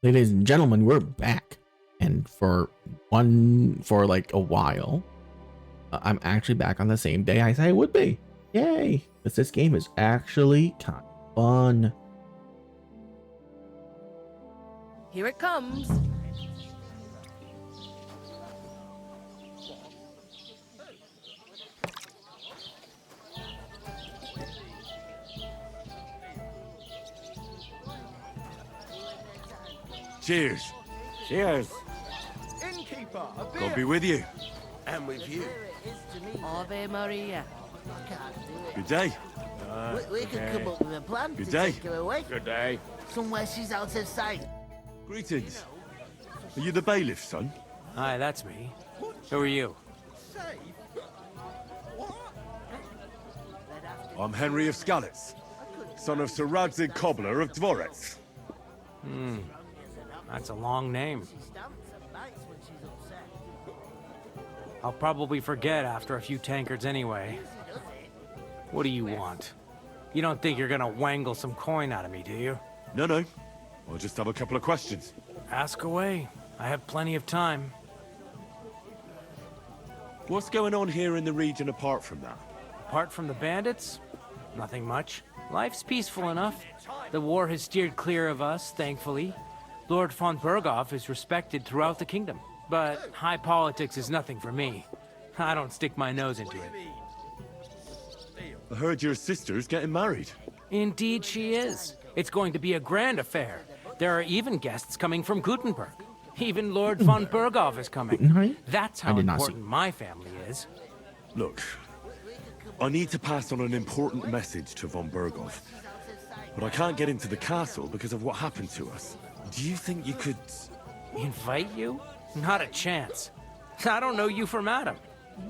Ladies and gentlemen, we're back, and for like a while, I'm actually back on the same day I said I would be. Yay! Because this game is actually kind of fun. Here it comes. Cheers. Cheers. Innkeeper, a beer. God be with you. And with you. Ave Maria. Good day. We could come up with a plan Good to day. take her away. Good day. Somewhere she's out of sight. Greetings. Are you the bailiff, son? Hi, that's me. Who are you? I'm Henry of Skalitz, son of Sir Radzig Cobbler of Dvorets. That's a long name. I'll probably forget after a few tankards anyway. What do you want? You don't think you're gonna wangle some coin out of me, do you? No. I'll just have a couple of questions. Ask away. I have plenty of time. What's going on here in the region apart from that? Apart from the bandits, nothing much. Life's peaceful enough. The war has steered clear of us, thankfully. Lord von Berghoff is respected throughout the kingdom. But high politics is nothing for me. I don't stick my nose into it. I heard your sister's getting married. Indeed she is. It's going to be a grand affair. There are even guests coming from Gutenberg. Even Lord von Berghoff is coming. Gutenberg? That's I how did not important my family is. Look, I need to pass on an important message to von Berghoff. But I can't get into the castle because of what happened to us. Do you think you could... Invite you? Not a chance. I don't know you from Adam.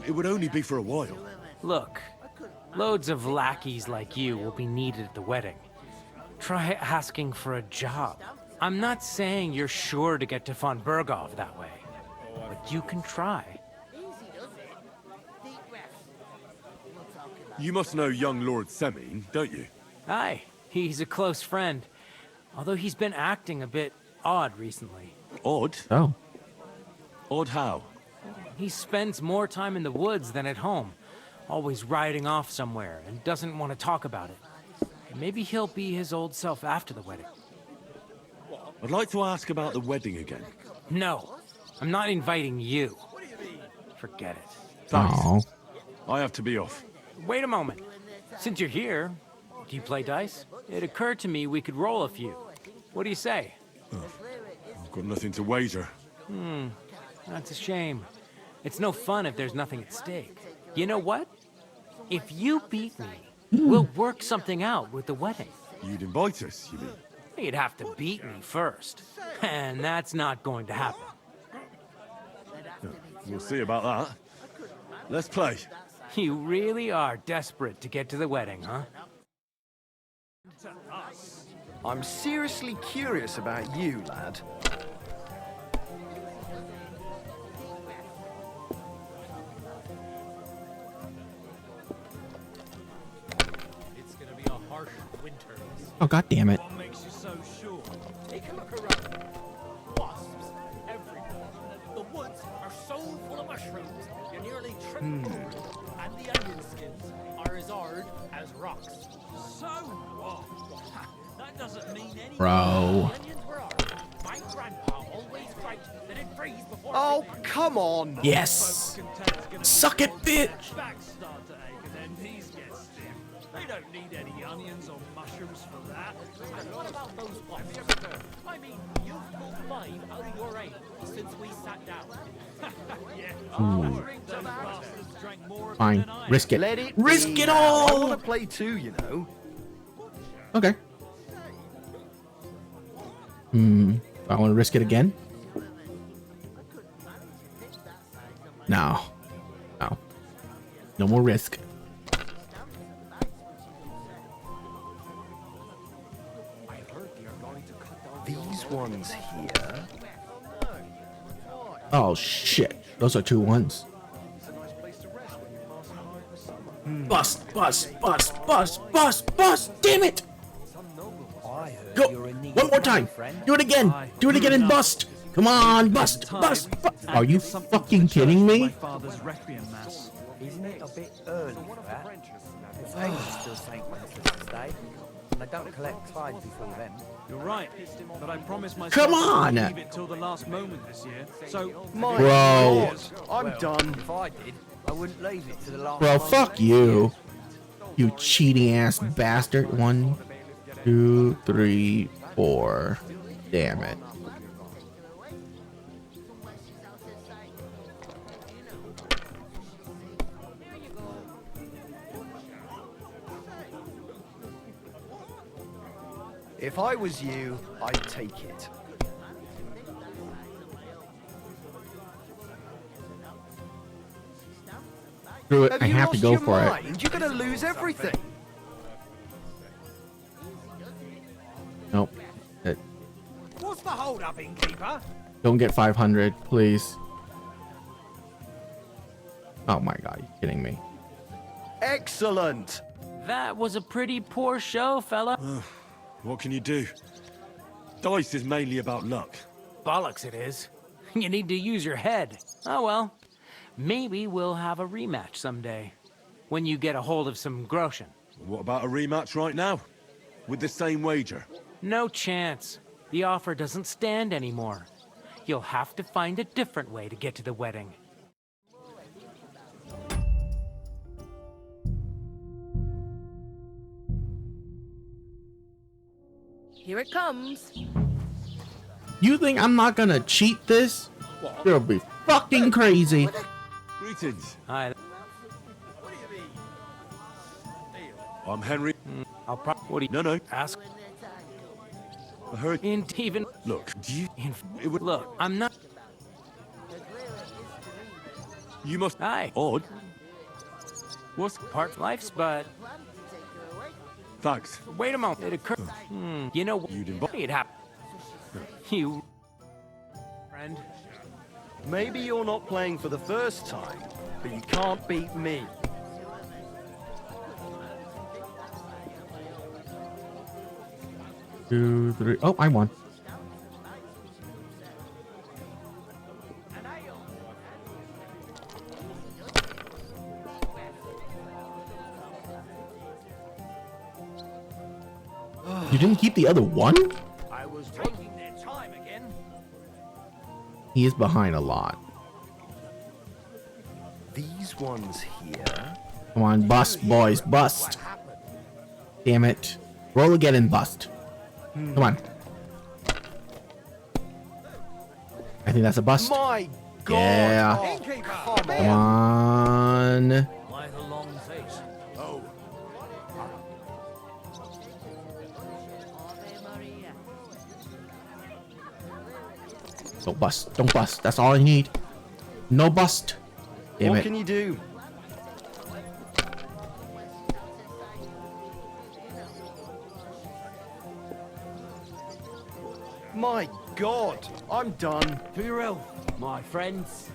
It would only be for a while. Look, loads of lackeys like you will be needed at the wedding. Try asking for a job. I'm not saying you're sure to get to von Berghoff that way, but you can try. You must know young Lord Semine, don't you? Aye, he's a close friend. Although he's been acting a bit odd recently. Odd? Oh, Odd how? He spends more time in the woods than at home, always riding off somewhere and doesn't want to talk about it. Maybe he'll be his old self after the wedding. I'd like to ask about the wedding again. No, I'm not inviting you. Forget it. Thanks. oh, I have to be off. Wait a moment. Since you're here, do you play dice? It occurred to me we could roll a few. What do you say? I've got nothing to wager. That's a shame. It's no fun if there's nothing at stake. You know what? If you beat me, we'll work something out with the wedding. You'd invite us, you mean? You'd have to beat me first. And that's not going to happen. We'll see about that. Let's play. You really are desperate to get to the wedding, huh? I'm seriously curious about you, lad. It's gonna be a harsh winter. oh, god damn it. What makes you so sure? Take a look around. Wasps everywhere. The woods are so full of mushrooms, you nearly trip over them. And the onion skins are as hard as rocks. So what? That doesn't mean anything. Bro. The onions were hard. My grandpa always griped that it freeze before Oh, it come on. Yes. Suck it, bitch. backs start to ache and then knees get stiff. They don't need any onions or mushrooms for that. And what about those wasps? I mean, you've pulled 5 out of your 8 since we sat down. Yeah. Those bastards drank more Fine, than I risk it. Let it Risk be. it I all. want to play too, you know. Okay. I want to risk it again. No. No. No more risk. These ones here. Oh shit. Those are 2 ones. Bust, bust, bust, bust, bust, bust. Damn it. I heard Go. you're in need One more time. Do it again. Do it again and bust. Come on, bust. Are you fucking kidding me? Father's requiem mass. Isn't it a bit early for that? The famous still St. Francis Day, and they don't collect tithes before then. You're right, but I promised myself Come on. to leave it till the last moment this year. So, My Bro. God, I'm done. If I did, I wouldn't leave it to the last Bro, moment. fuck you. You cheating ass bastard. 1, 2, 3, 4. Damn it. If I was you, I'd take it. Screw it. I you have to lost go your for it. mind? You're gonna lose everything. Nope. What's the hold up, innkeeper? Don't get 500, please. Oh my god, you're kidding me. Excellent. That was a pretty poor show, fella. What can you do? Dice is mainly about luck. Bollocks it is. You need to use your head. Oh well. Maybe we'll have a rematch someday. When you get a hold of some groschen. What about a rematch right now? With the same wager? No chance. The offer doesn't stand anymore. You'll have to find a different way to get to the wedding. Here it comes. You think I'm not gonna cheat this? You'll be fucking crazy. Greetings. Hi. I'm Henry. I'll what do you No. ask? I heard. Even Look, do you? It would. look. I'm not. You must. Hi. Odd. What's part life's but Thanks. wait a moment. It occurred. You know what? You'd invite. It happened. You friend. Maybe you're not playing for the first time, but you can't beat me. Two, three. Oh, I won. You didn't keep the other one? I was taking their time again. He is behind a lot. These ones here. Come on, bust, boys, bust. Damn it. Roll again and bust. Come on. I think that's a bust. My God! Yeah. Oh, Innkeeper, Come on. why the long face? Oh, Ave Maria. Don't bust. Don't bust. That's all I need. No bust. Damn what it. can you do? My God, I'm done. to your health, my friends.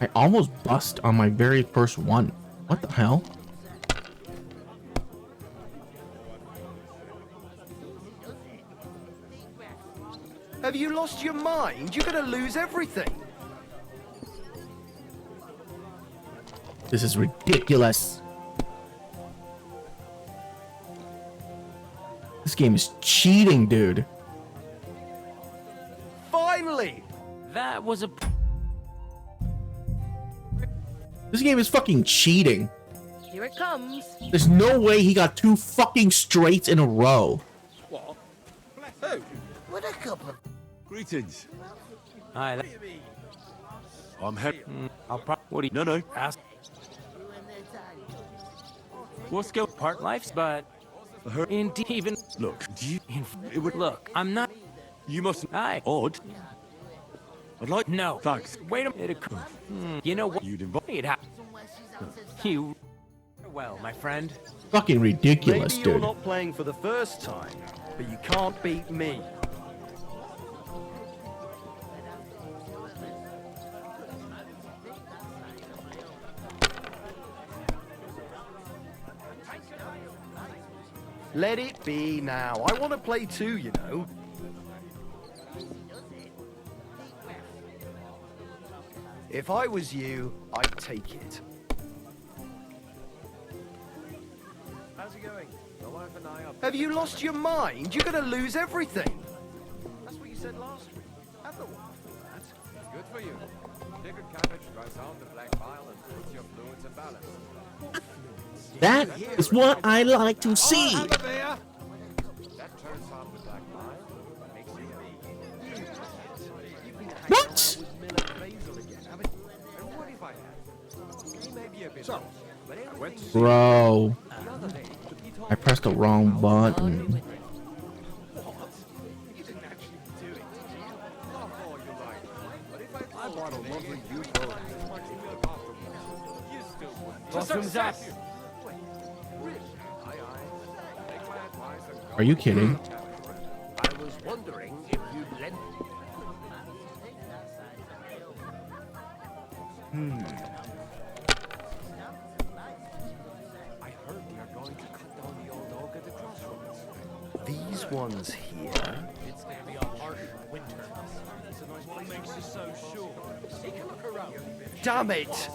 I almost bust on my very first one. What the hell? Have you lost your mind? You're gonna lose everything. This is ridiculous. This game is cheating, dude. Finally! That was a. This game is fucking cheating. Here it comes. There's no way he got 2 fucking straights in a row. What? Who? What a couple of... Greetings. Hi. I'm Henry. I'll what do you No. ask? What's going? Part life's but I heard. indeed even Look, do you? It would. look. I'm not. You must. Hi. Odd. I'd like. No. Thanks. Wait a minute. You know what? You'd invite. It happened. You. Well, my friend. Fucking ridiculous, Maybe you're dude. not playing for the first time, but you can't beat me. Let it be now. I want to play too, you know. If I was you, I'd take it. How's it going? My wife and I are... Have you lost your mind? You're going to lose everything. That's what you said last week. Have the one for that. Good for you. Pickled cabbage dries out the black bile and puts your fluids in balance. That is what I like to see. That turns out the black bile and makes you What? So, Bro, I pressed the wrong button. Bottoms up. Are you kidding? I was wondering if you'd lend... I heard we are going to cut down the old oak at the crossroads. These ones here... It's going to be a harsh winter. What makes you so sure? Take a look around. Damn it!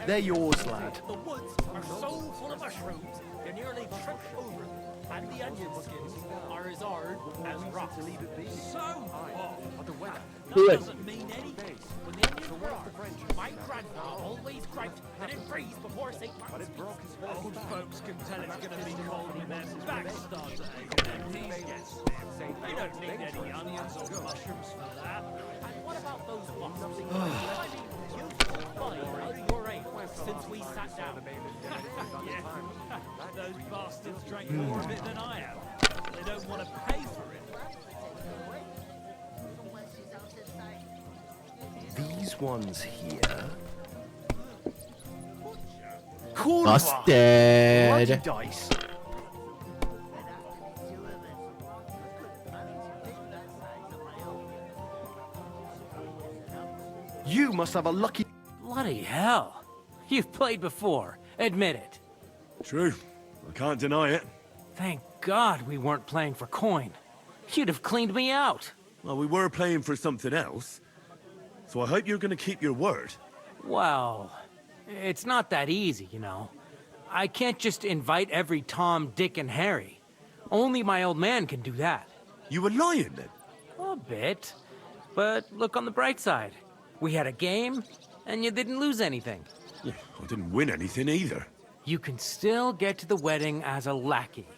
They're yours, lad. The woods are so full of mushrooms, you nearly trip over them. And the onion skins are as hard as rocks. So hot. The weather. Do That it. doesn't mean anything. When the onions were hard, my grandpa always griped that it freeze before St. Martin's Feast. Old folks can tell it's gonna be cold when their backs start to ache and their teeth get stiff. They don't need any onions or mushrooms for that. And what about those wasps? I mean, you've fine out of your age since we sat down. Yeah, those bastards drank more of it than I have. They don't want to pay for it. These ones here... Corn Busted. Lucky dice. You must have a lucky... Bloody hell. You've played before. Admit it. True. I can't deny it. Thank God we weren't playing for coin. You'd have cleaned me out. Well, we were playing for something else. So I hope you're going to keep your word. Well, it's not that easy, you know. I can't just invite every Tom, Dick, and Harry. Only my old man can do that. You were lying then? A bit. But look on the bright side. We had a game, and you didn't lose anything. Yeah, I didn't win anything either. You can still get to the wedding as a lackey.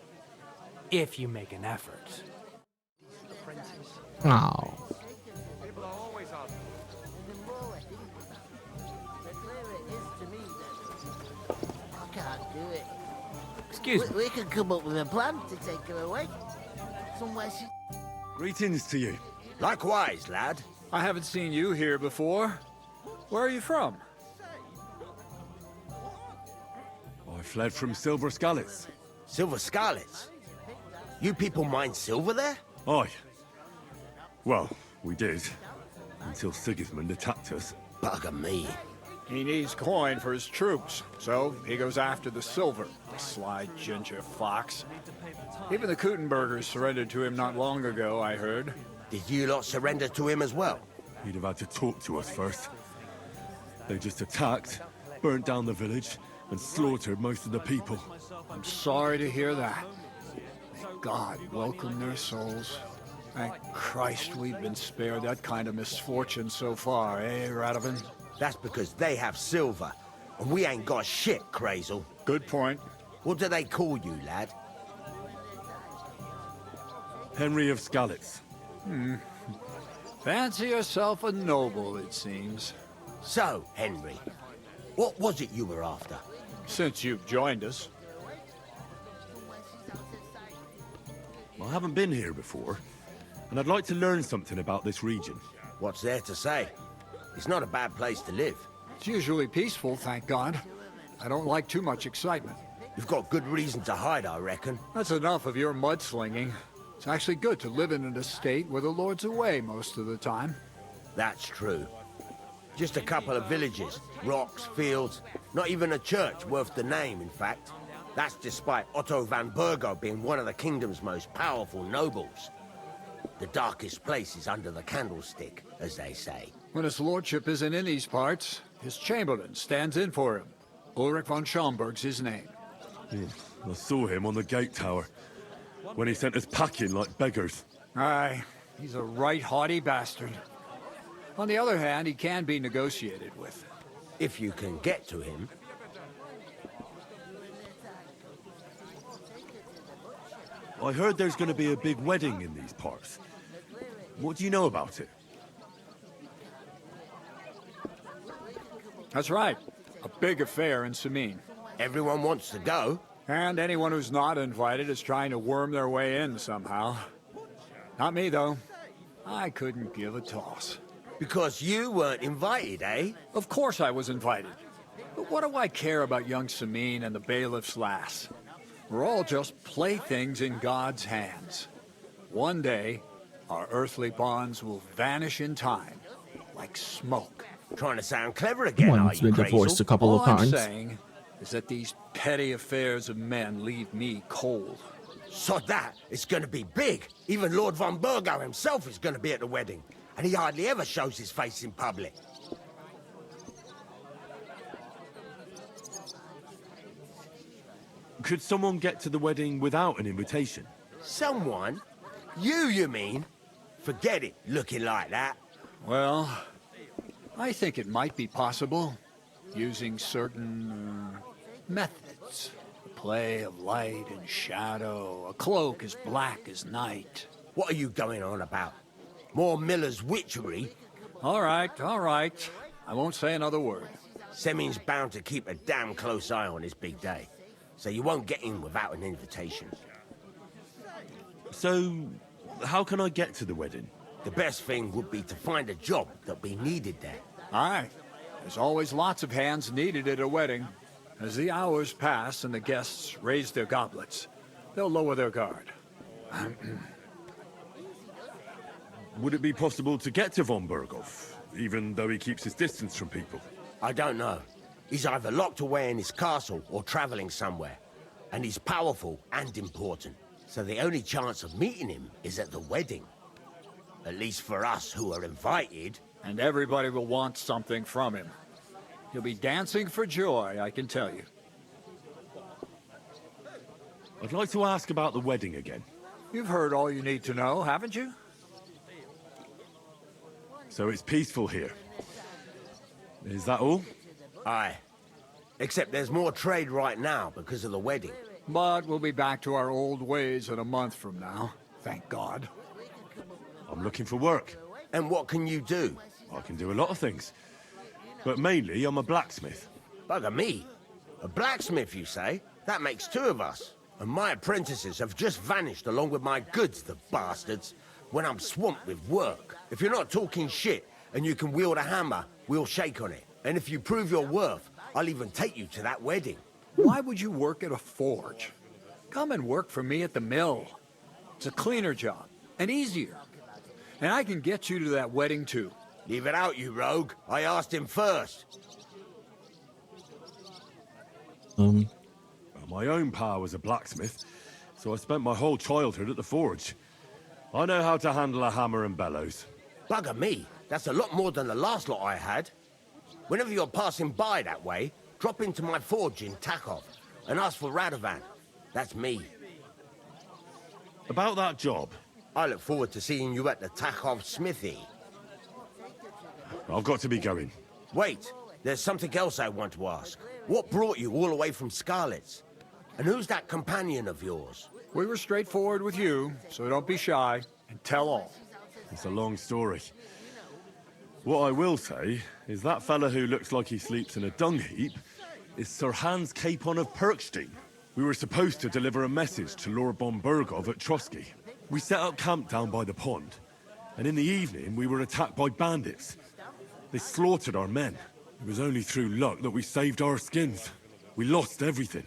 If you make an effort. Oh. People are always out. I can't do it. Excuse me. We can come up with a plan to take her away. Somewhere she... Greetings to you. Likewise, lad. I haven't seen you here before. Where are you from? I fled from Silver Scalets. Silver Scarlets. You people mine silver there? Aye. Well, we did. Until Sigismund attacked us. Bugger me. He needs coin for his troops, so he goes after the silver. The sly ginger fox. Even the Kutenbergers surrendered to him not long ago, I heard. Did you lot surrender to him as well? He'd have had to talk to us first. They just attacked, burnt down the village, and slaughtered most of the people. I'm sorry to hear that. May God welcome their souls. Thank Christ we've been spared that kind of misfortune so far, eh, Radovan? That's because they have silver, and we ain't got shit, Crazel. Good point. What do they call you, lad? Henry of Scalets. Fancy yourself a noble, it seems. So, Henry, what was it you were after? Since you've joined us. I haven't been here before, and I'd like to learn something about this region. What's there to say? It's not a bad place to live. It's usually peaceful, thank God. I don't like too much excitement. You've got good reason to hide, I reckon. That's enough of your mudslinging. It's actually good to live in an estate where the Lord's away most of the time. That's true. Just a couple of villages, rocks, fields, not even a church worth the name, in fact. That's despite Otto van Burgo being one of the kingdom's most powerful nobles. The darkest place is under the candlestick, as they say. When his lordship isn't in these parts, his chamberlain stands in for him. Ulrich von Schomberg's his name. I saw him on the gate tower when he sent us packing like beggars. Aye, he's a right haughty bastard. On the other hand, he can be negotiated with. If you can get to him. I heard there's going to be a big wedding in these parts. What do you know about it? That's right. A big affair in Samine. Everyone wants to go. And anyone who's not invited is trying to worm their way in somehow. Not me, though. I couldn't give a toss. Because you weren't invited, eh? Of course I was invited. But what do I care about young Samine and the bailiff's lass? We're all just playthings in God's hands. One day, our earthly bonds will vanish in time, like smoke. Trying to sound clever again, One are has you, been divorced a couple All of times. I'm saying is that these petty affairs of men leave me cold. Sod that, it's gonna be big. Even Lord von Burgo himself is gonna be at the wedding. And he hardly ever shows his face in public. Could someone get to the wedding without an invitation? Someone? You mean? Forget it, looking like that. Well, I think it might be possible, using certain methods. The play of light and shadow, a cloak as black as night. What are you going on about? More Miller's witchery? All right. I won't say another word. Semin's bound to keep a damn close eye on his big day. So you won't get in without an invitation. So, how can I get to the wedding? The best thing would be to find a job that'll be needed there. Aye. There's always lots of hands needed at a wedding. As the hours pass and the guests raise their goblets, they'll lower their guard. Would it be possible to get to von Berghoff, even though he keeps his distance from people? I don't know. He's either locked away in his castle or traveling somewhere. And he's powerful and important. So the only chance of meeting him is at the wedding. At least for us who are invited. And everybody will want something from him. He'll be dancing for joy, I can tell you. I'd like to ask about the wedding again. You've heard all you need to know, haven't you? So it's peaceful here. Is that all? Aye. Except there's more trade right now because of the wedding. But we'll be back to our old ways in a month from now. Thank God. I'm looking for work. And what can you do? I can do a lot of things. But mainly, I'm a blacksmith. Bugger me. A blacksmith, you say? That makes two of us. And my apprentices have just vanished along with my goods, the bastards, when I'm swamped with work. If you're not talking shit and you can wield a hammer, we'll shake on it. And if you prove your worth, I'll even take you to that wedding. Why would you work at a forge? Come and work for me at the mill. It's a cleaner job, and easier. And I can get you to that wedding, too. Leave it out, you rogue. I asked him first. My own pa was a blacksmith, so I spent my whole childhood at the forge. I know how to handle a hammer and bellows. Bugger me. That's a lot more than the last lot I had. Whenever you're passing by that way, drop into my forge in Takov and ask for Radovan. That's me. About that job. I look forward to seeing you at the Takov smithy. I've got to be going. Wait, there's something else I want to ask. What brought you all the way from Scarlet's? And who's that companion of yours? We were straightforward with you, so don't be shy and tell all. It's a long story. What I will say is that fella who looks like he sleeps in a dung heap is Sir Hans Capon of Perkstein. We were supposed to deliver a message to Lord von Berghoff at Trotsky. We set up camp down by the pond, and in the evening we were attacked by bandits. They slaughtered our men. It was only through luck that we saved our skins. We lost everything,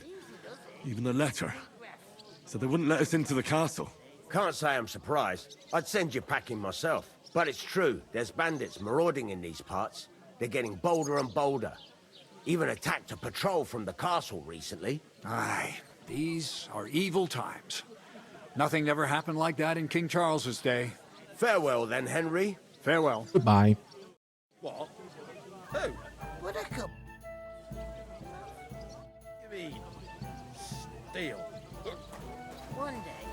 even the letter. So they wouldn't let us into the castle. Can't say I'm surprised. I'd send you packing myself. But it's true, there's bandits marauding in these parts. They're getting bolder and bolder. Even attacked a patrol from the castle recently. Aye, These are evil times. Nothing ever happened like that in King Charles's day. Farewell then, Henry. Farewell. Goodbye. What? Who? Would I come? You mean steal? One day,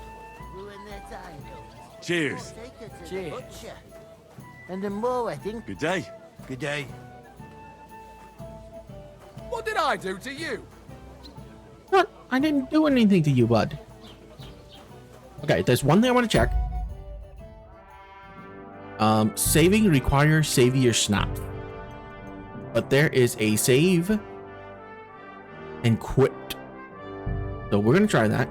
when their time comes, Cheers. we'll take her to the Cheers. butcher. And then more wedding. Good day. Good day. What did I do to you? What? I didn't do anything to you, bud. Okay, there's one thing I want to check. Saving requires savior snap. But there is a save and quit. So we're gonna try that.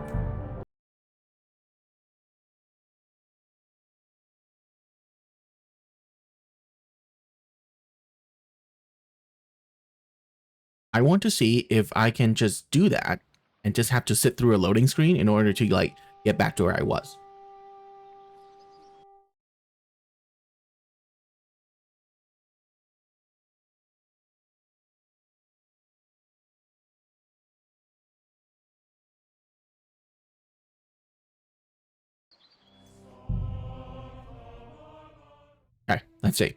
I want to see if I can just do that and just have to sit through a loading screen in order to like get back to where I was. Okay, let's see.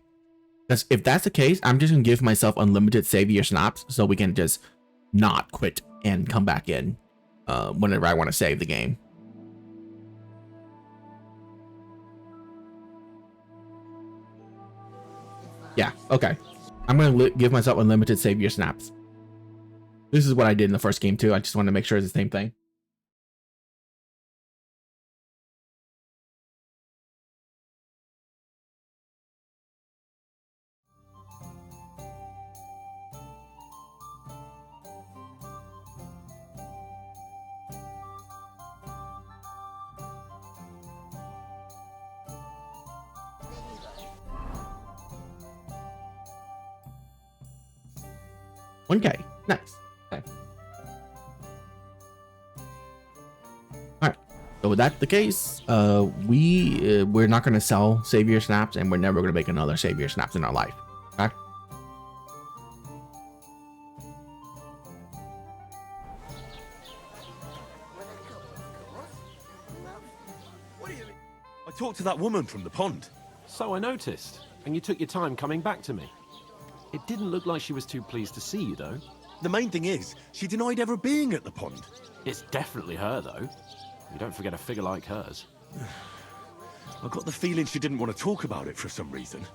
Because if that's the case, I'm just gonna give myself unlimited savior snaps so we can just not quit and come back in whenever I want to save the game. Yeah, okay. I'm gonna give myself unlimited savior snaps. This is what I did in the first game too. I just want to make sure it's the same thing. Okay, nice. Okay. Alright, so with that the case, we're not gonna sell savior snaps and we're never gonna make another savior snaps in our life. Okay? What do you mean? I talked to that woman from the pond. So I noticed, and you took your time coming back to me. It didn't look like she was too pleased to see you, though. The main thing is, she denied ever being at the pond. It's definitely her, though. You don't forget a figure like hers. I got the feeling she didn't want to talk about it for some reason.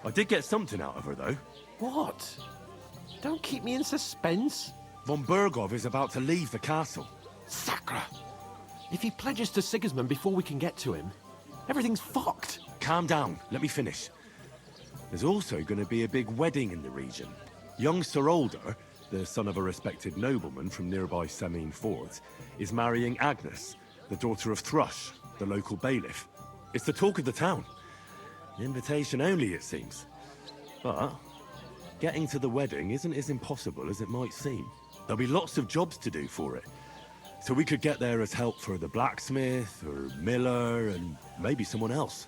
I did get something out of her, though. What? Don't keep me in suspense. Von Bergov is about to leave the castle. Sacre! If he pledges to Sigismund before we can get to him, everything's fucked. Calm down, let me finish. There's also going to be a big wedding in the region. Young Sir Older, the son of a respected nobleman from nearby Semine Fort, is marrying Agnes, the daughter of Thrush, the local bailiff. It's the talk of the town. Invitation only, it seems. But getting to the wedding isn't as impossible as it might seem. There'll be lots of jobs to do for it. So we could get there as help for the blacksmith, or miller, and maybe someone else.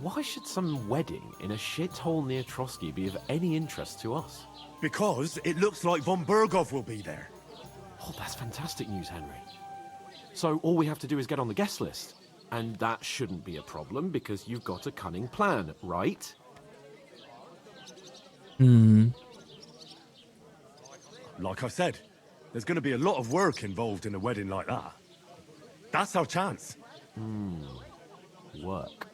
Why should some wedding in a shithole near Trotsky be of any interest to us? Because it looks like Von Bergov will be there. Oh, that's fantastic news, Henry. So all we have to do is get on the guest list. And that shouldn't be a problem because you've got a cunning plan, right? Like I said, there's going to be a lot of work involved in a wedding like that. That's our chance. Work.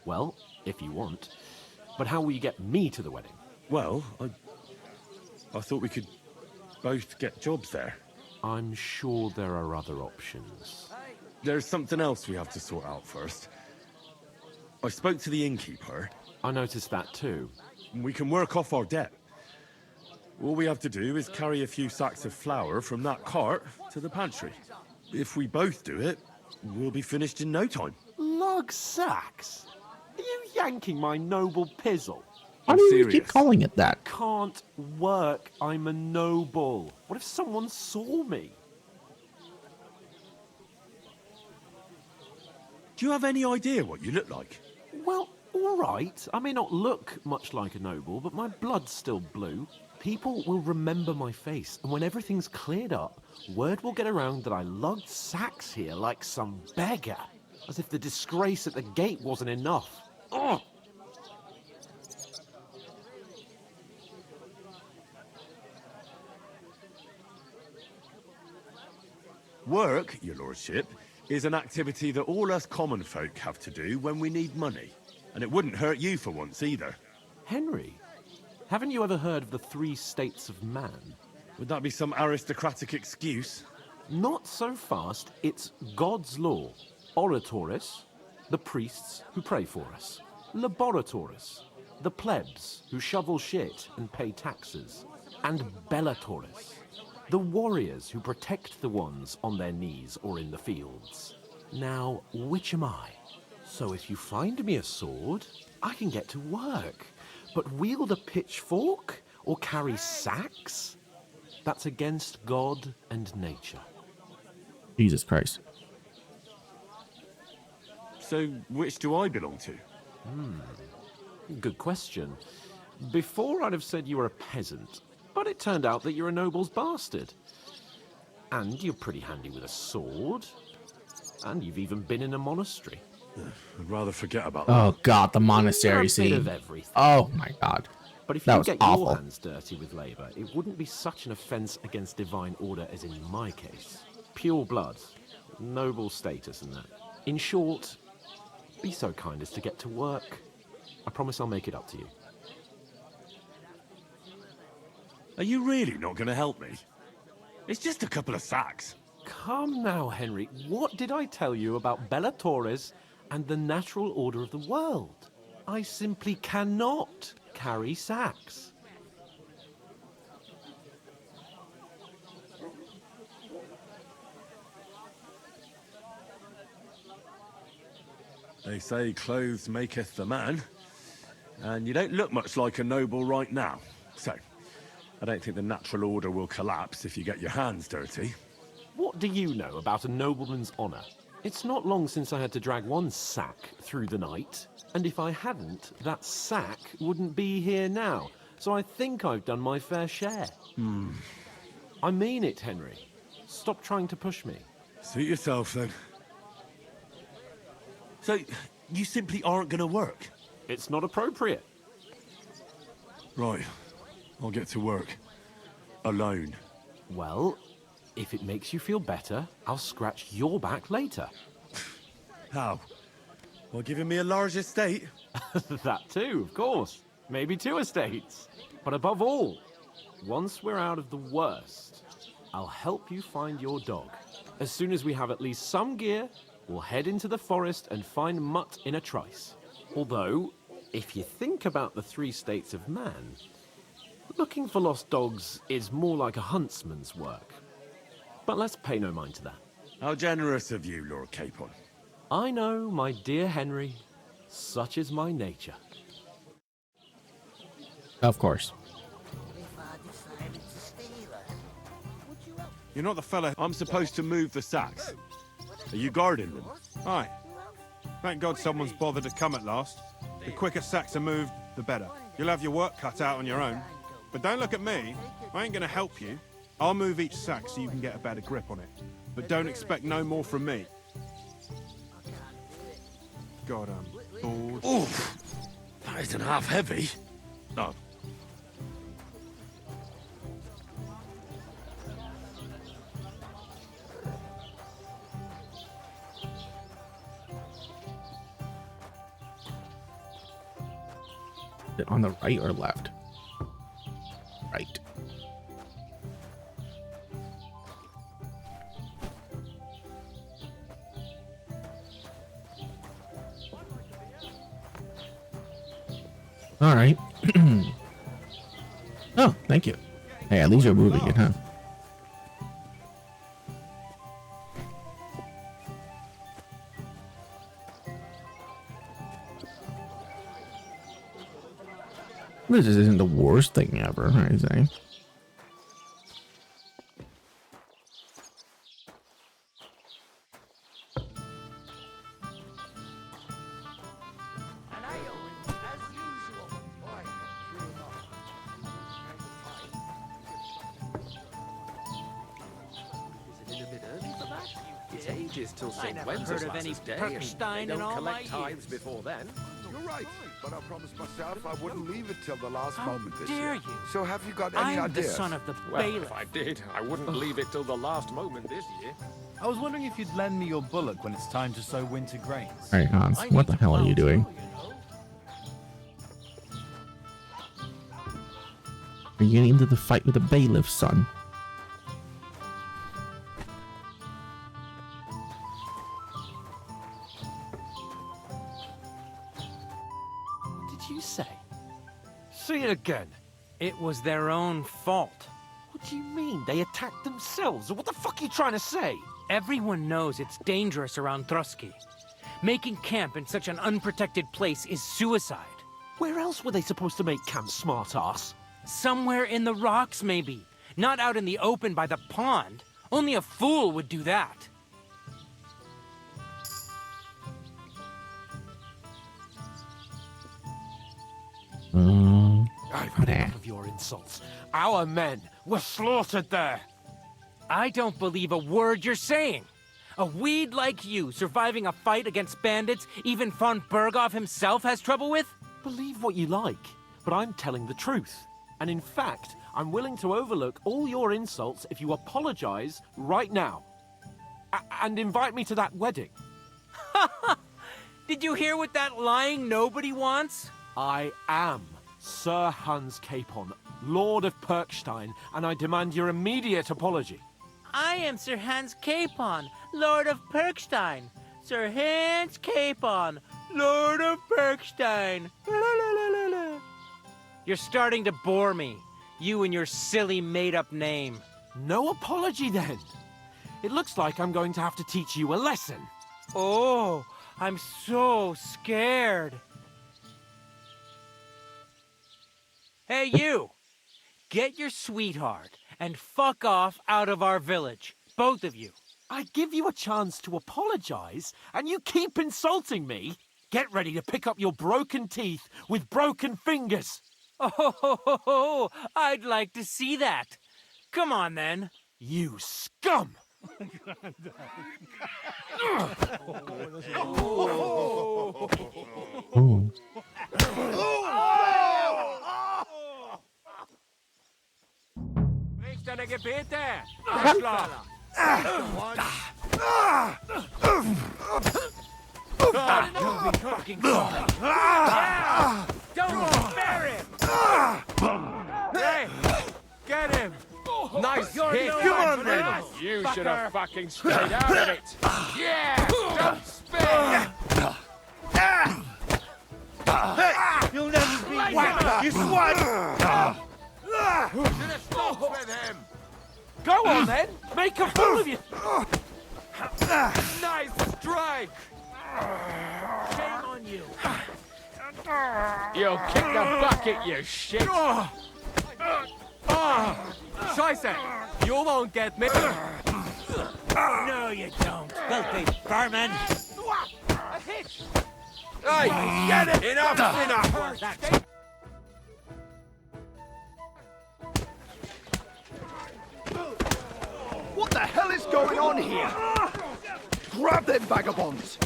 Well, if you want. But how will you get me to the wedding? Well, I thought we could both get jobs there. I'm sure there are other options. There's something else we have to sort out first. I spoke to the innkeeper. I noticed that too. We can work off our debt. All we have to do is carry a few sacks of flour from that cart to the pantry. If we both do it, we'll be finished in no time. Lug sacks? Are you yanking my noble pizzle? Why do you keep calling it that? Can't work. I'm a noble. What if someone saw me? Do you have any idea what you look like? Well, all right. I may not look much like a noble, but my blood's still blue. People will remember my face, and when everything's cleared up, word will get around that I lugged sacks here like some beggar, as if the disgrace at the gate wasn't enough. Ugh! Work, your lordship, is an activity that all us common folk have to do when we need money. And it wouldn't hurt you for once either. Henry, haven't you ever heard of the 3 states of man? Would that be some aristocratic excuse? Not so fast. It's God's law. Oratoris, the priests who pray for us. Laboratoris, the plebs who shovel shit and pay taxes. And Bellatoris, the warriors who protect the ones on their knees or in the fields. Now, which am I? So if you find me a sword, I can get to work. But wield a pitchfork or carry sacks? That's against God and nature. Jesus Christ. So, which do I belong to? Good question. Before I'd have said you were a peasant, but it turned out that you're a noble's bastard. And you're pretty handy with a sword. And you've even been in a monastery. I'd rather forget about that. Oh God, the You're monastery a bit scene. of everything. Oh my God. But if That you was get awful. your hands dirty with labour, it wouldn't be such an offence against divine order as in my case. Pure blood, noble status and that. In short, be so kind as to get to work. I promise I'll make it up to you. Are you really not going to help me? It's just a couple of sacks. Come now, Henry. What did I tell you about Bellatoris and the natural order of the world? I simply cannot carry sacks. They say clothes maketh the man, and you don't look much like a noble right now. So, I don't think the natural order will collapse if you get your hands dirty. What do you know about a nobleman's honour? It's not long since I had to drag one sack through the night, and if I hadn't, that sack wouldn't be here now. So I think I've done my fair share. I mean it, Henry. Stop trying to push me. Suit yourself, then. So, you simply aren't going to work? It's not appropriate. Right. I'll get to work. Alone. Well, if it makes you feel better, I'll scratch your back later. How? By giving me a large estate? That too, of course. Maybe 2 estates. But above all, once we're out of the worst, I'll help you find your dog. As soon as we have at least some gear, we'll head into the forest and find Mutt in a trice. Although, if you think about the 3 states of man, looking for lost dogs is more like a huntsman's work. But let's pay no mind to that. How generous of you, Lord Capon. I know, my dear Henry. Such is my nature. Of course. If I decided to steal her, would you help? You're not the fella I'm supposed to move the sacks. Are you guarding them? Aye. Thank God someone's bothered to come at last. The quicker sacks are moved, the better. You'll have your work cut out on your own. But don't look at me. I ain't gonna help you. I'll move each sack so you can get a better grip on it. But don't expect no more from me. God, I'm bored. Oof! That isn't half heavy. No. Is it on the right or left? Right. All right. Oh, thank you. Hey, at least you're moving it, huh? This isn't the worst thing ever, I say. It's ages till I St. never heard Wenceslas's of any Day, and Perkstein they in don't all my collect tithes years. before then. You're right, but I promised myself I wouldn't leave it till the last How moment this dare year. you? So have you got any I'm the ideas? son of the Well, bailiff. if I did, I wouldn't leave it till the last moment this year. I was wondering if you'd lend me your bullock when it's time to sow winter grains. All right, Hans, what the hell are you doing? Are you getting into the fight with the bailiff, son? What did you say? Say it again. It was their own fault. What do you mean? They attacked themselves? What the fuck are you trying to say? Everyone knows it's dangerous around Trotsky. Making camp in such an unprotected place is suicide. Where else were they supposed to make camp, smartass? Somewhere in the rocks, maybe. Not out in the open by the pond. Only a fool would do that. I've had enough of your insults. Our men were slaughtered there. I don't believe a word you're saying. A weed like you surviving a fight against bandits even von Berghoff himself has trouble with? Believe what you like, but I'm telling the truth. And in fact, I'm willing to overlook all your insults if you apologize right now. And invite me to that wedding. Did you hear what that lying nobody wants? I am Sir Hans Capon, Lord of Perkstein, and I demand your immediate apology. I am Sir Hans Capon, Lord of Perkstein. Sir Hans Capon, Lord of Perkstein. You're starting to bore me. You and your silly made-up name. No apology, then. It looks like I'm going to have to teach you a lesson. Oh, I'm so scared. Hey, you! Get your sweetheart and fuck off out of our village. Both of you. I give you a chance to apologize, and you keep insulting me. Get ready to pick up your broken teeth with broken fingers. Oh, I'd like to see that. Come on, then. You scum! Ooh. Ställe Gebete! You'll be fucking sorry. Yeah! Don't spare him! Hey! Get him! Nice hit! Come on, then! You should have fucking stayed out of it! Yeah! Don't spare! Hey! You'll never be whacked, you swine! Should have stopped with him! Go on then! Make a fool of you! Nice strike! Shame on you. You'll kick the bucket, you shit! Scheiße! You won't get me! No, you don't, filthy vermin! A hit! Hey, get it! Enough's enough! What the hell is going on here? Grab them vagabonds!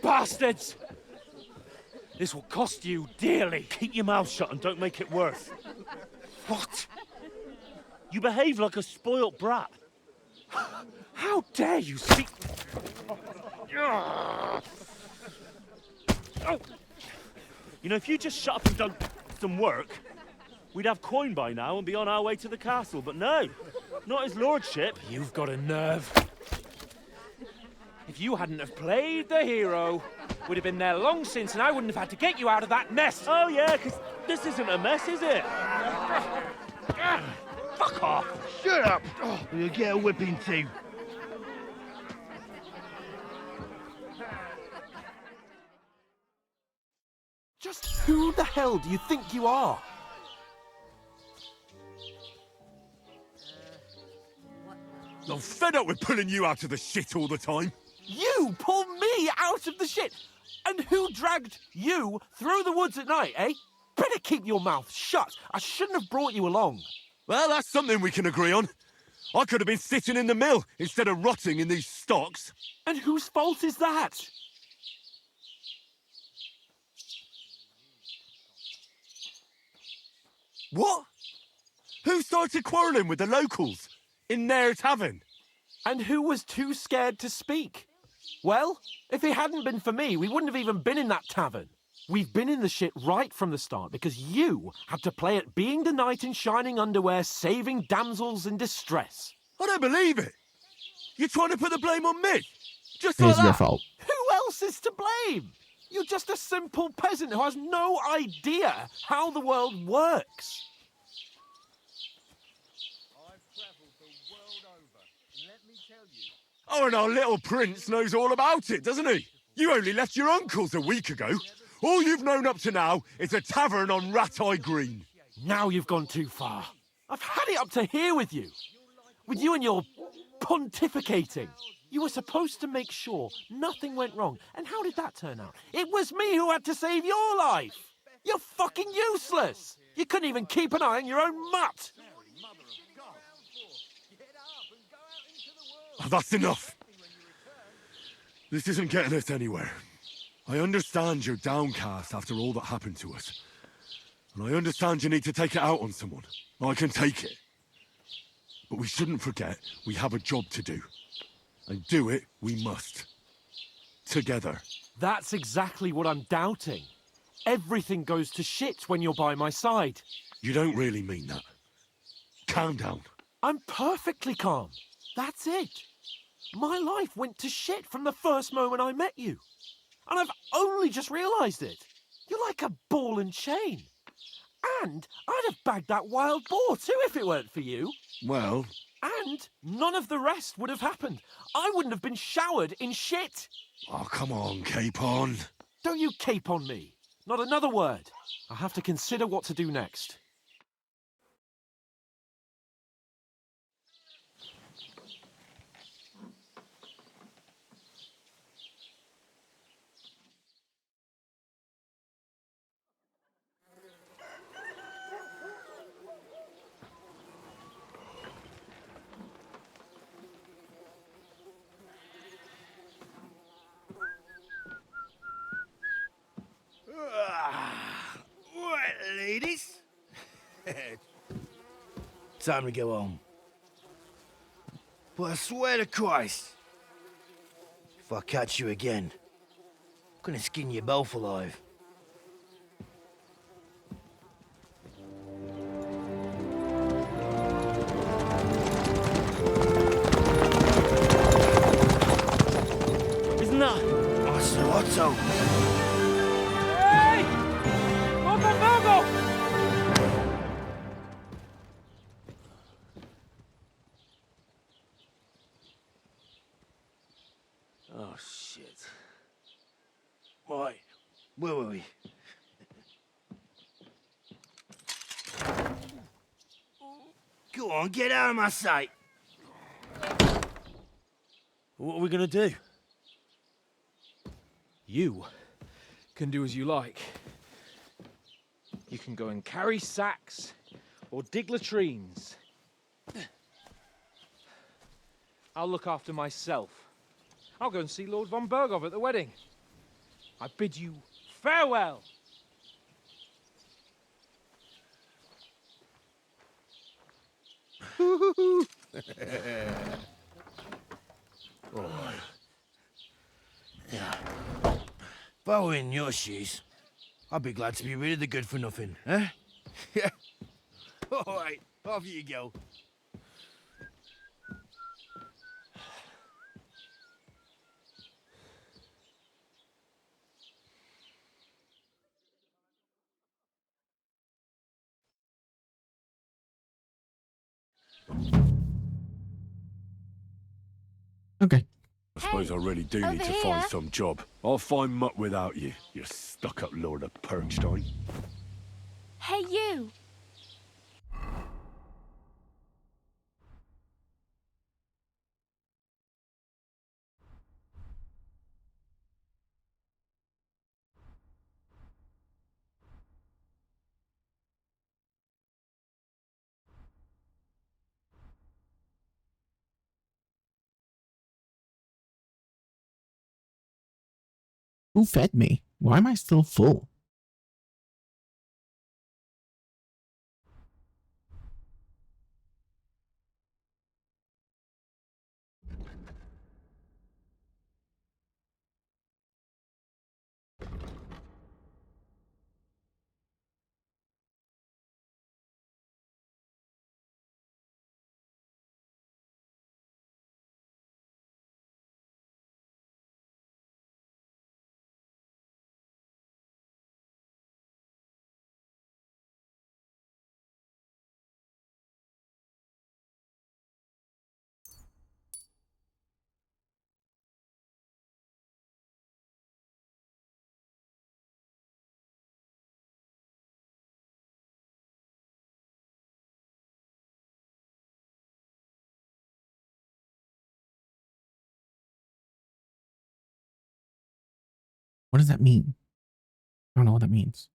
Bastards! This will cost you dearly. Keep your mouth shut and don't make it worse. What? You behave like a spoilt brat. How dare you speak... Oh. You know, if you just shut up and done some work, we'd have coin by now and be on our way to the castle, but no, not his lordship. You've got a nerve. If you hadn't have played the hero, we'd have been there long since and I wouldn't have had to get you out of that mess. Oh yeah, because this isn't a mess, is it? Fuck off. Shut up! Or you'll get a whipping too. Just who the hell do you think you are? I'm fed up with pulling you out of the shit all the time. You pull me out of the shit? And who dragged you through the woods at night, eh? Better keep your mouth shut. I shouldn't have brought you along. Well, that's something we can agree on. I could have been sitting in the mill instead of rotting in these stocks. And whose fault is that? What? Who started quarrelling with the locals in their tavern? And who was too scared to speak? Well, if it hadn't been for me, we wouldn't have even been in that tavern. We've been in the shit right from the start because you had to play at being the knight in shining underwear, saving damsels in distress. I don't believe it. You're trying to put the blame on me? Just It like is your that? fault. Who else is to blame? You're just a simple peasant who has no idea how the world works. Oh, and our little prince knows all about it, doesn't he? You only left your uncle's a week ago. All you've known up to now is a tavern on Rat-Eye Green. Now you've gone too far. I've had it up to here with you. With you and your pontificating. You were supposed to make sure nothing went wrong. And how did that turn out? It was me who had to save your life. You're fucking useless. You couldn't even keep an eye on your own mutt. Oh, that's enough. This isn't getting us anywhere. I understand you're downcast after all that happened to us. And I understand you need to take it out on someone. I can take it. But we shouldn't forget we have a job to do. And do it we must. Together. That's exactly what I'm doubting. Everything goes to shit when you're by my side. You don't really mean that. Calm down. I'm perfectly calm. That's it. My life went to shit from the first moment I met you. And I've only just realised it. You're like a ball and chain. And I'd have bagged that wild boar too if it weren't for you. Well... And none of the rest would have happened. I wouldn't have been showered in shit. Oh, come on, Capon. Don't you cape on me. Not another word. I have to consider what to do next. Right, ladies. Time to go home. But I swear to Christ, if I catch you again, I'm gonna skin you both alive. Isn't that? Master Otto! Hey! Virgo! Oh, shit. Right, where were we? Go on, get out of my sight. What are we gonna do? You can do as you like. You can go and carry sacks or dig latrines. I'll look after myself. I'll go and see Lord von Berghoff at the wedding. I bid you farewell. Oh. Yeah. If I were in your shoes, I'd be glad to be rid of the good for nothing, eh? Yeah. All right, off you go. Okay. I suppose I really do need to find some job. I'll find mutt without you, you stuck-up Lord of Perkstein. Hey, you! Who fed me? Why am I still full? What does that mean? I don't know what that means.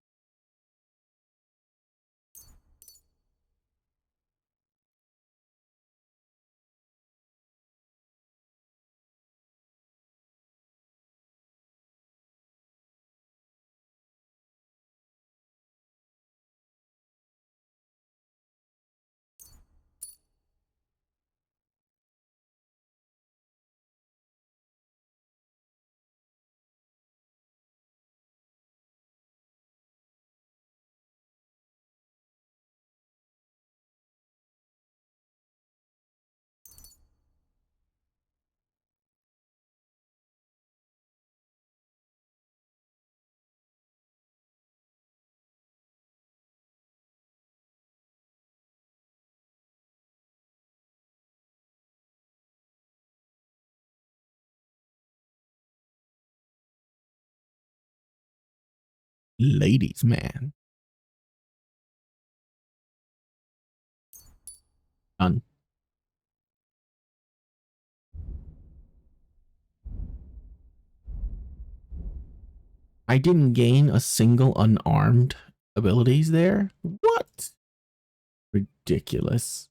Ladies, man. Done. I didn't gain a single unarmed abilities there. What? Ridiculous.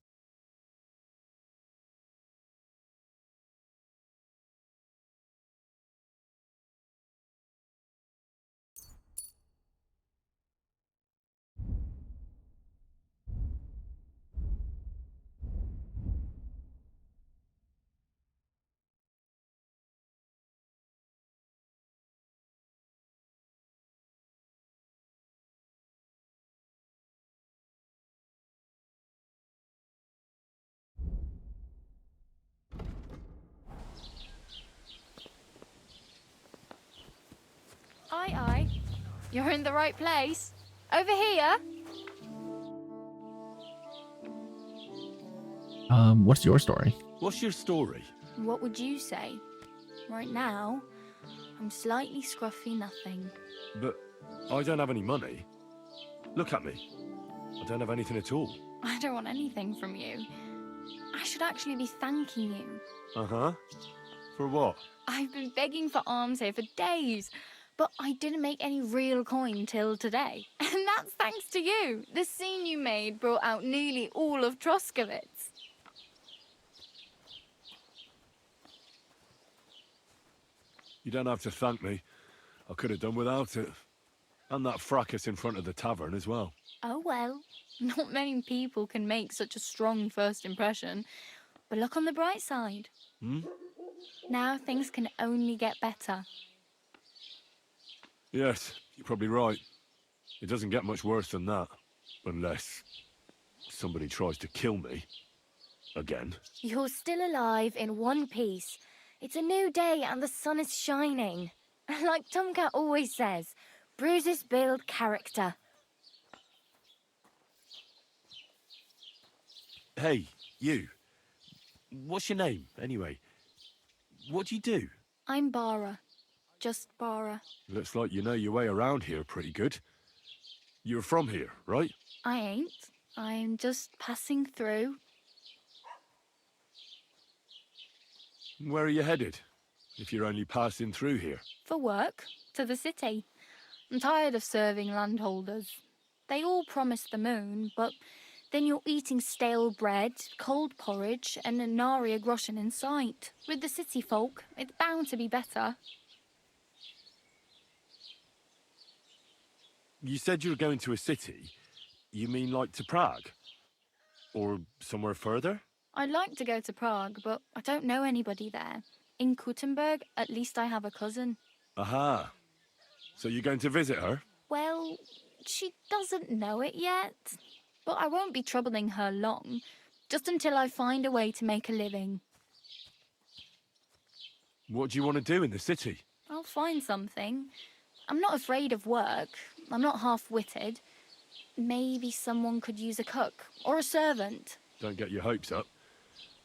Aye, aye. You're in the right place. Over here. What's your story? What's your story? What would you say? Right now, I'm slightly scruffy nothing. But I don't have any money. Look at me. I don't have anything at all. I don't want anything from you. I should actually be thanking you. Uh-huh. For what? I've been begging for alms here for days, but I didn't make any real coin till today. And that's thanks to you. The scene you made brought out nearly all of Troskowitz. You don't have to thank me. I could have done without it. And that fracas in front of the tavern as well. Oh well, not many people can make such a strong first impression. But look on the bright side. Hmm? Now things can only get better. Yes, you're probably right. It doesn't get much worse than that. Unless somebody tries to kill me. Again. You're still alive in one piece. It's a new day and the sun is shining. Like Tomcat always says, bruises build character. Hey, you. What's your name, anyway? What do you do? I'm Bara. Just Bara. Looks like you know your way around here pretty good. You're from here, right? I ain't. I'm just passing through. Where are you headed? If you're only passing through here. For work. To the city. I'm tired of serving landholders. They all promise the moon, but then you're eating stale bread, cold porridge, and a nary a groschen in sight. With the city folk, it's bound to be better. You said you were going to a city. You mean like to Prague? Or somewhere further? I'd like to go to Prague, but I don't know anybody there. In Kuttenberg, at least I have a cousin. Aha. So you're going to visit her? Well, she doesn't know it yet. But I won't be troubling her long, just until I find a way to make a living. What do you want to do in the city? I'll find something. I'm not afraid of work. I'm not half-witted. Maybe someone could use a cook or a servant. Don't get your hopes up.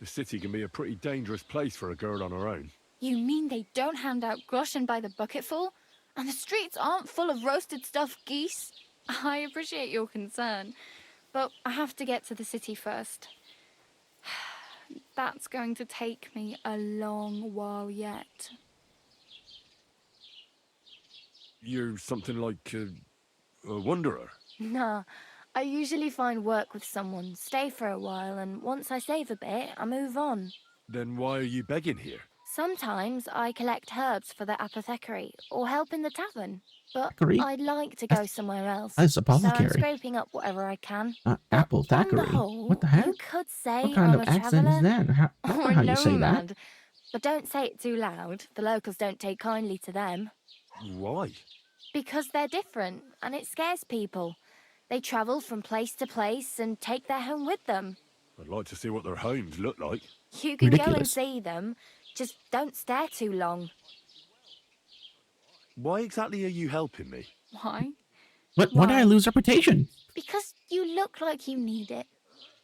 The city can be a pretty dangerous place for a girl on her own. You mean they don't hand out groschen by the bucketful? And the streets aren't full of roasted stuffed geese? I appreciate your concern, but I have to get to the city first. That's going to take me a long while yet. You're something like a wanderer? Nah, I usually find work with someone, stay for a while, and once I save a bit, I move on. Then why are you begging here? Sometimes I collect herbs for the apothecary, or help in the tavern. But Apothecary? I'd like to go somewhere else. That's So I'm apothecary. scraping up whatever I can. Apothecary. On the whole, What the heck? you could say What kind I'm of a accent is traveller. that? That's Or not a how you say that. nomad. But don't say it too loud. The locals don't take kindly to them. Why? Because they're different, and it scares people. They travel from place to place and take their home with them. I'd like to see what their homes look like. You can go and Ridiculous. see them, just don't stare too long. Why exactly are you helping me? Why? Why did I lose reputation? Because you look like you need it.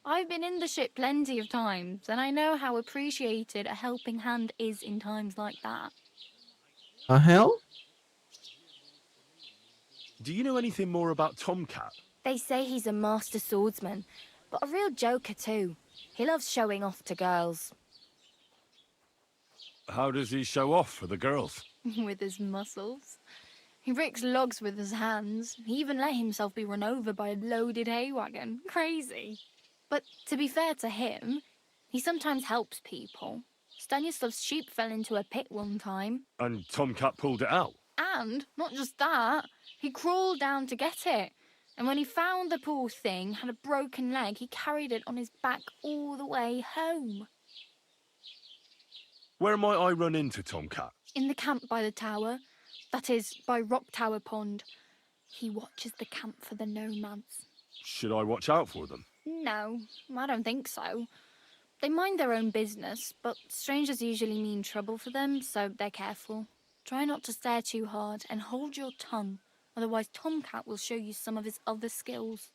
I've been in the ship plenty of times, and I know how appreciated a helping hand is in times like that. Hell? Do you know anything more about Tomcat? They say he's a master swordsman, but a real joker too. He loves showing off to girls. How does he show off for the girls? With his muscles. He breaks logs with his hands. He even let himself be run over by a loaded hay wagon. Crazy. But to be fair to him, he sometimes helps people. Stanislav's sheep fell into a pit one time. And Tomcat pulled it out? And, not just that, he crawled down to get it. And when he found the poor thing had a broken leg, he carried it on his back all the way home. Where might I run into Tomcat? In the camp by the tower. That is, by Rock Tower Pond. He watches the camp for the nomads. Should I watch out for them? No, I don't think so. They mind their own business, but strangers usually mean trouble for them, so they're careful. Try not to stare too hard and hold your tongue, otherwise Tomcat will show you some of his other skills.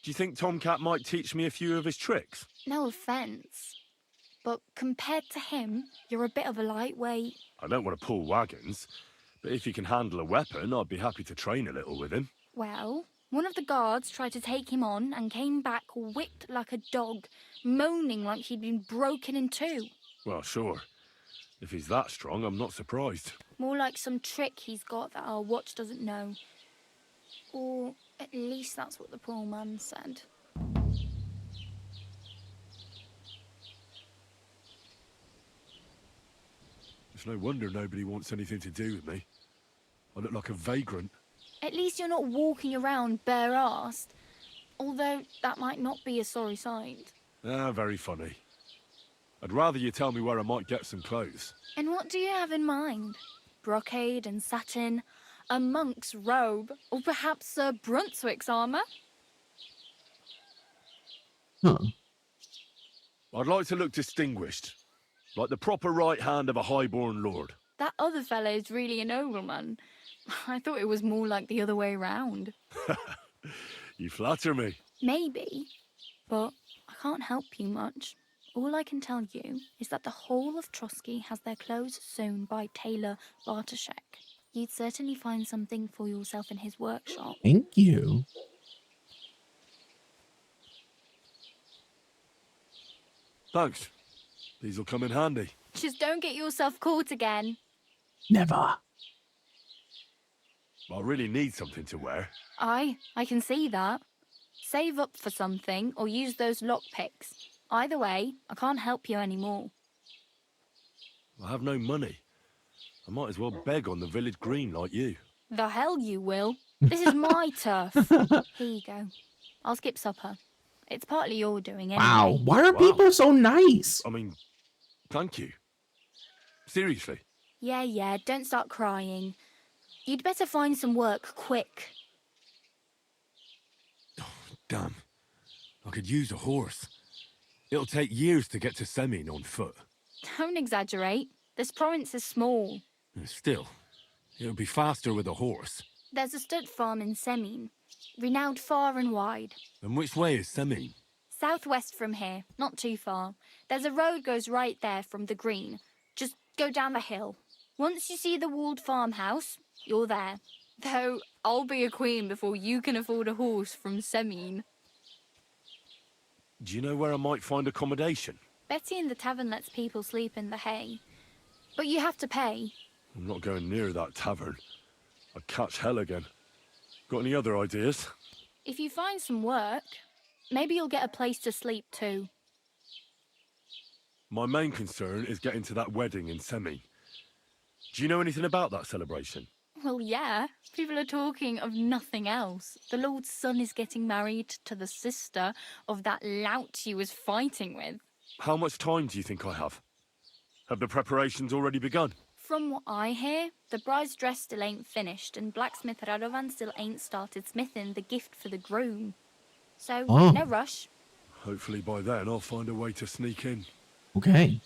Do you think Tomcat might teach me a few of his tricks? No offence, but compared to him, you're a bit of a lightweight. I don't want to pull wagons, but if he can handle a weapon, I'd be happy to train a little with him. Well, one of the guards tried to take him on and came back whipped like a dog, moaning like he'd been broken in two. Well, sure. If he's that strong, I'm not surprised. More like some trick he's got that our watch doesn't know. Or at least that's what the poor man said. It's no wonder nobody wants anything to do with me. I look like a vagrant. At least you're not walking around bare-arsed. Although that might not be a sorry sight. Ah, very funny. I'd rather you tell me where I might get some clothes. And what do you have in mind? Brocade and satin? A monk's robe? Or perhaps Sir Brunswick's armour? Huh. I'd like to look distinguished. Like the proper right hand of a highborn lord. That other fellow's really a nobleman. I thought it was more like the other way round. You flatter me. Maybe, but I can't help you much. All I can tell you is that the whole of Trotsky has their clothes sewn by tailor Bartoszek. You'd certainly find something for yourself in his workshop. Thank you. Thanks. These'll come in handy. Just don't get yourself caught again. Never. I really need something to wear. I can see that. Save up for something or use those lockpicks. Either way, I can't help you anymore. I have no money. I might as well beg on the village green like you. The hell you will. This is my turf. Here you go. I'll skip supper. It's partly your doing anyway. Wow, why are people so nice? I mean, thank you. Seriously. Yeah, don't start crying. You'd better find some work quick. Damn. I could use a horse. It'll take years to get to Semin on foot. Don't exaggerate. This province is small. Still, it'll be faster with a horse. There's a stud farm in Semin, renowned far and wide. And which way is Semin? Southwest from here, not too far. There's a road goes right there from the green. Just go down the hill. Once you see the walled farmhouse, you're there. Though, I'll be a queen before you can afford a horse from Semin. Do you know where I might find accommodation? Betty in the tavern lets people sleep in the hay. But you have to pay. I'm not going near that tavern. I'd catch hell again. Got any other ideas? If you find some work, maybe you'll get a place to sleep too. My main concern is getting to that wedding in Semin. Do you know anything about that celebration? Well, yeah. People are talking of nothing else. The Lord's son is getting married to the sister of that lout he was fighting with. How much time do you think I have? Have the preparations already begun? From what I hear, the bride's dress still ain't finished, and blacksmith Radovan still ain't started smithing the gift for the groom. So, no rush. Hopefully by then I'll find a way to sneak in. Okay.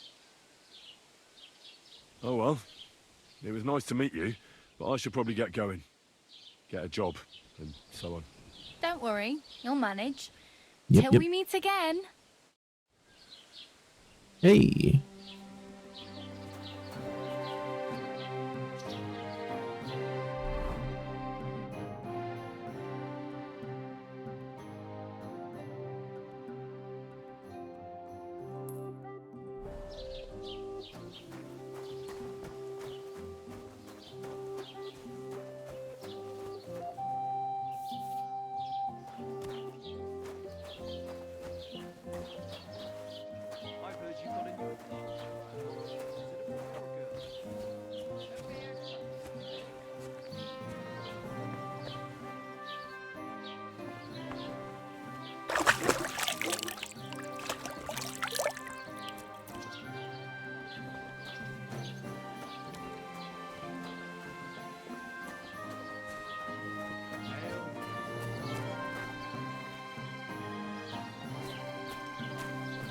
Oh well. It was nice to meet you, but I should probably get going. Get a job, and so on. Don't worry, you'll manage. Yep, Till yep. we meet again. Hey.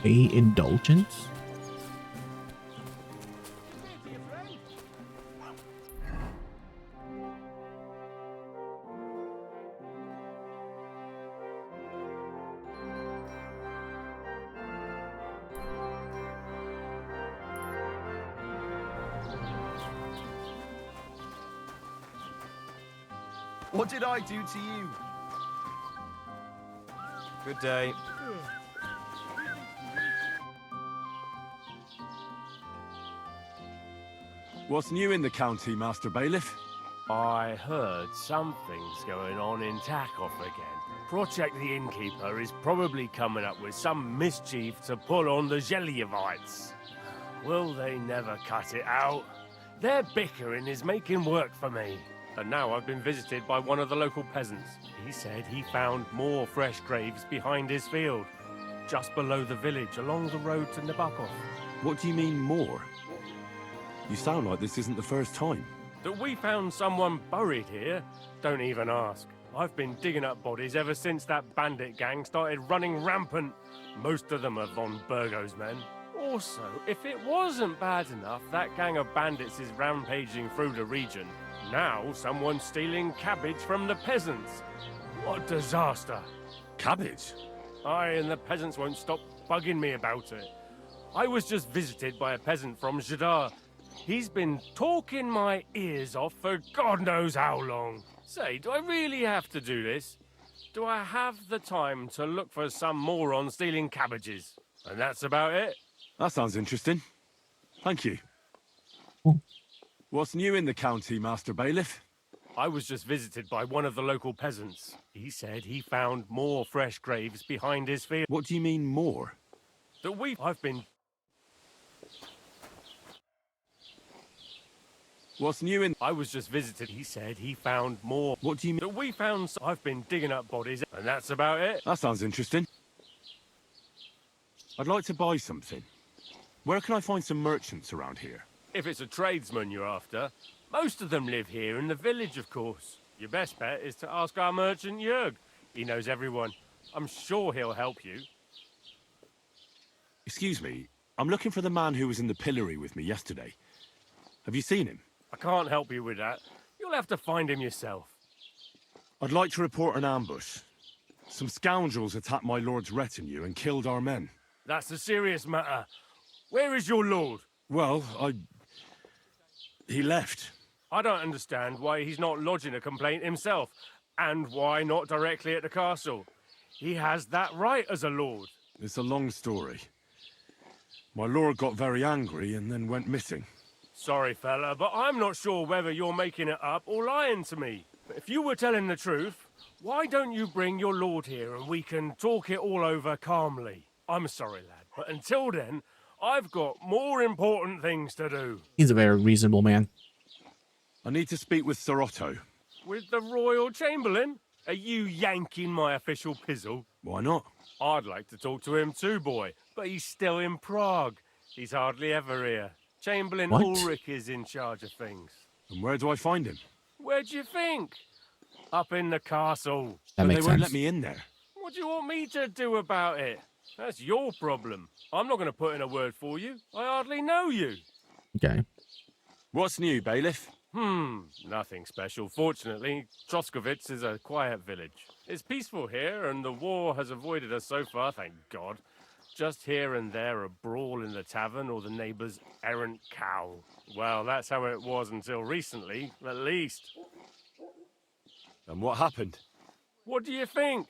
A indulgence? What did I do to you? Good day. What's new in the county, Master Bailiff? I heard something's going on in Takoff again. Project the Innkeeper is probably coming up with some mischief to pull on the Zhelyevites. Will they never cut it out? Their bickering is making work for me. And now I've been visited by one of the local peasants. He said he found more fresh graves behind his field, just below the village, along the road to Nabokov. What do you mean, more? You sound like this isn't the first time. That we found someone buried here? Don't even ask. I've been digging up bodies ever since that bandit gang started running rampant. Most of them are von Burgo's men. Also, if it wasn't bad enough, that gang of bandits is rampaging through the region. Now someone's stealing cabbage from the peasants. What disaster. Cabbage? Aye, and the peasants won't stop bugging me about it. I was just visited by a peasant from Jadar. He's been talking my ears off for God knows how long. Say, do I really have to do this? Do I have the time to look for some moron stealing cabbages? And that's about it. That sounds interesting. Thank you. What's new in the county, Master Bailiff? I was just visited by one of the local peasants. He said he found more fresh graves behind his field. What do you mean, more? I've been... What's new in... I was just visited. He said he found more. What do you mean? That we found... I've been digging up bodies, and that's about it. That sounds interesting. I'd like to buy something. Where can I find some merchants around here? If it's a tradesman you're after, most of them live here in the village, of course. Your best bet is to ask our merchant Jörg. He knows everyone. I'm sure he'll help you. Excuse me, I'm looking for the man who was in the pillory with me yesterday. Have you seen him? I can't help you with that. You'll have to find him yourself. I'd like to report an ambush. Some scoundrels attacked my lord's retinue and killed our men. That's a serious matter. Where is your lord? Well, he left. I don't understand why he's not lodging a complaint himself, and why not directly at the castle. He has that right as a lord. It's a long story. My lord got very angry and then went missing. Sorry, fella, but I'm not sure whether you're making it up or lying to me. But if you were telling the truth, why don't you bring your lord here and we can talk it all over calmly? I'm sorry, lad, but until then, I've got more important things to do. He's a very reasonable man. I need to speak with Sir Otto. With the Royal Chamberlain? Are you yanking my official pizzle? Why not? I'd like to talk to him too, boy, but he's still in Prague. He's hardly ever here. Chamberlain What? Ulrich is in charge of things. And where do I find him? Where do you think? Up in the castle. That But makes they won't sense. let me in there. What do you want me to do about it? That's your problem. I'm not going to put in a word for you. I hardly know you. Okay. What's new, bailiff? Nothing special. Fortunately, Troskovitz is a quiet village. It's peaceful here, and the war has avoided us so far, thank God. Just here and there a brawl in the tavern or the neighbour's errant cow. Well, that's how it was until recently, at least. And what happened? What do you think?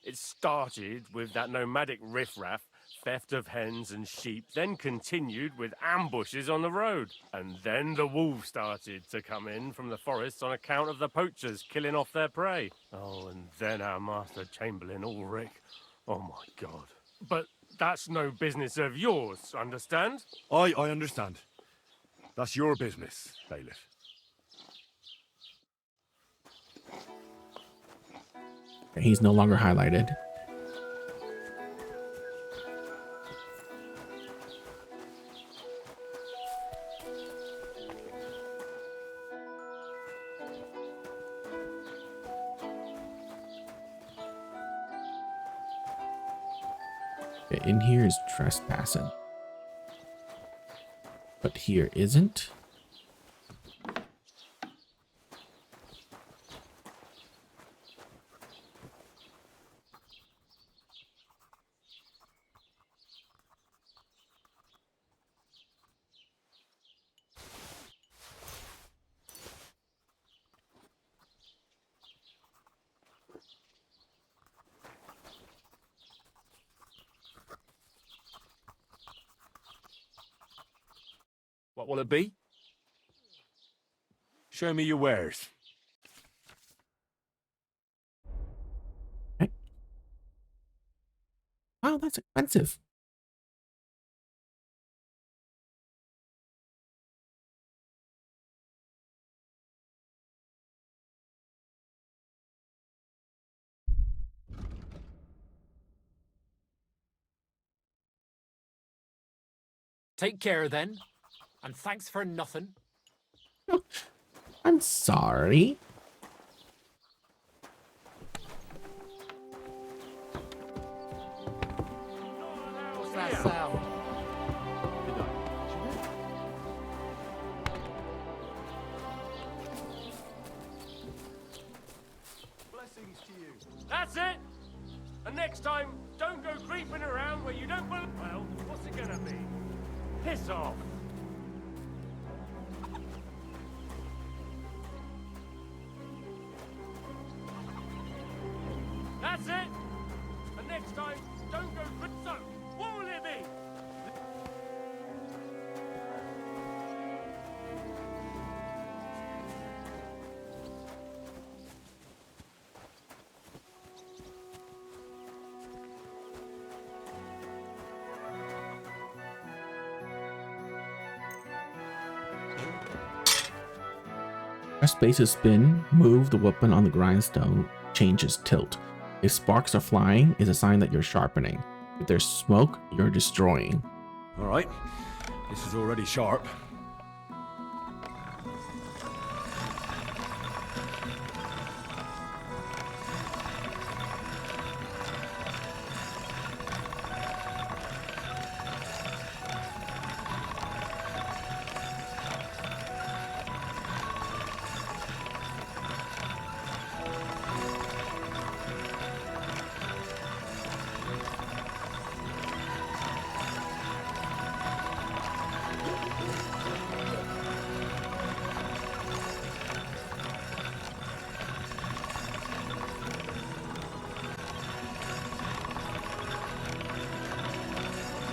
It started with that nomadic riffraff, theft of hens and sheep, then continued with ambushes on the road. And then the wolves started to come in from the forests on account of the poachers killing off their prey. Oh, and then our master Chamberlain Ulrich. Oh my God. But that's no business of yours, understand? I understand. That's your business, bailiff. He's no longer highlighted. Okay, in here is trespassing. But here isn't. What will it be? Show me your wares. Okay. Wow, that's expensive. Take care then, and thanks for nothing. I'm sorry. What's that sound? Blessings to you. That's it! And next time, don't go creeping around where you don't belong. Well, what's it gonna be? Piss off! That's it! And next time, don't go so, what will it be? Press space to spin, move the weapon on the grindstone, changes tilt. If sparks are flying, is a sign that you're sharpening. If there's smoke, you're destroying. All right, this is already sharp.